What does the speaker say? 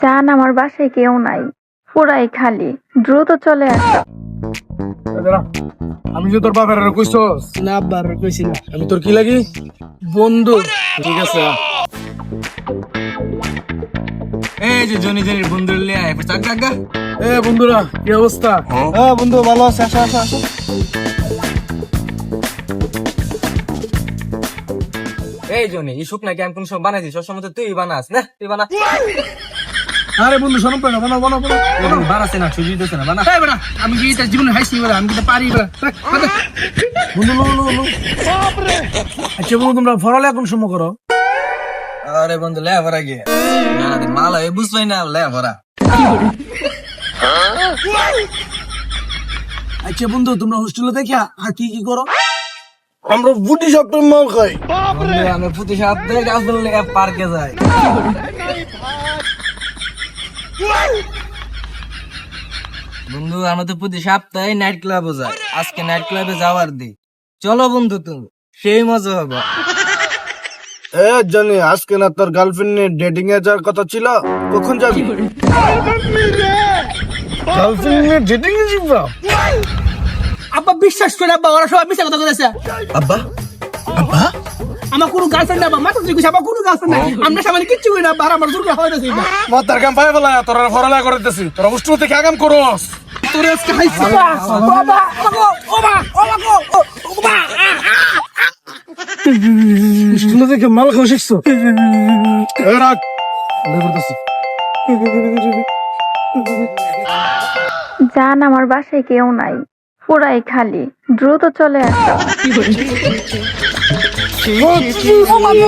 জান আমার বাসায় কেউ নাই, পুরাই খালি, দ্রুত চলে আসো। আমি যে তোর বাবার কইছস না আব্বার কইছি না। আমি তোর কি লাগি? বন্ধু ঠিক আছে এই যে জনি জনির বন্ধু লিয়া এবার চাক গা। এ বন্ধুরা কি অবস্থা? হ্যাঁ বন্ধু ভালো আছে, আসো আসো আসো। এই জনি এই শুকনা কি আমি কোন সময় বানাইছি? সবসময় তো তুই বানাস না, তুই বানা। আরে বন্ধু শোনো না, বানা বানা বানা। বানাচ্ছে না, সুজি দিতেছে না, বানা। এই বেটা আমি কি এটা জীবনে হাইছি বেটা, আমি কি এটা পারি বেটা? বন্ধু লো লো লো। আচ্ছা বন্ধু তোমরা পড়ালেখা কোন সময় করো? আরে বন্ধু লে ভরা গিয়ে না মালা এ বুঝবাই না লে ভরা। আচ্ছা বন্ধু তোমরা হোস্টেলে দেখিয়া আর কি কি করো? আমরা বুটি সপ্তাহ মাল খাই। বন্ধু আমি প্রতি সপ্তাহে গাছ ধরলে পার্কে যাই। বন্ধু আমরা তো প্রতি সপ্তাহে নাইট ক্লাবে যাই, আজকে নাইট ক্লাবে যাওয়ার দি। চলো বন্ধু তুমি, সেই মজা হবে। এ জানি আজকে না তোর গার্লফ্রেন্ড নিয়ে ডেটিং এ যাওয়ার কথা ছিল, কখন যাবি? গার্লফ্রেন্ড নিয়ে ডেটিং এ যাবা? আব্বা বিশ্বাস করে আব্বা, ওরা সবাই মিশা কথা কইছে। আব্বা আমার কোনো গার্লফ্রেন্ড না আব্বা, মাথা তুই কইছ আমার কোনো গার্লফ্রেন্ড নাই। আমরা সামনে কিচ্ছু কই না আব্বা, আর আমার দুর্গা হয় না সেইটা। মাথার কাম পায় বলা তোরা পড়ালেখা করতেছি, তোরা হোস্টেল থেকে আগাম করস। তোরে আজকে হাইছি বাবা বাবা ওবা ওবা ওবা। হোস্টেলে থেকে মাল খাওয়া শিখছো? এ রাখ করতেছি। জান আমার বাসায় কেউ নাই, পুরাই খালি, দ্রুত চলে আসো। ও বাবা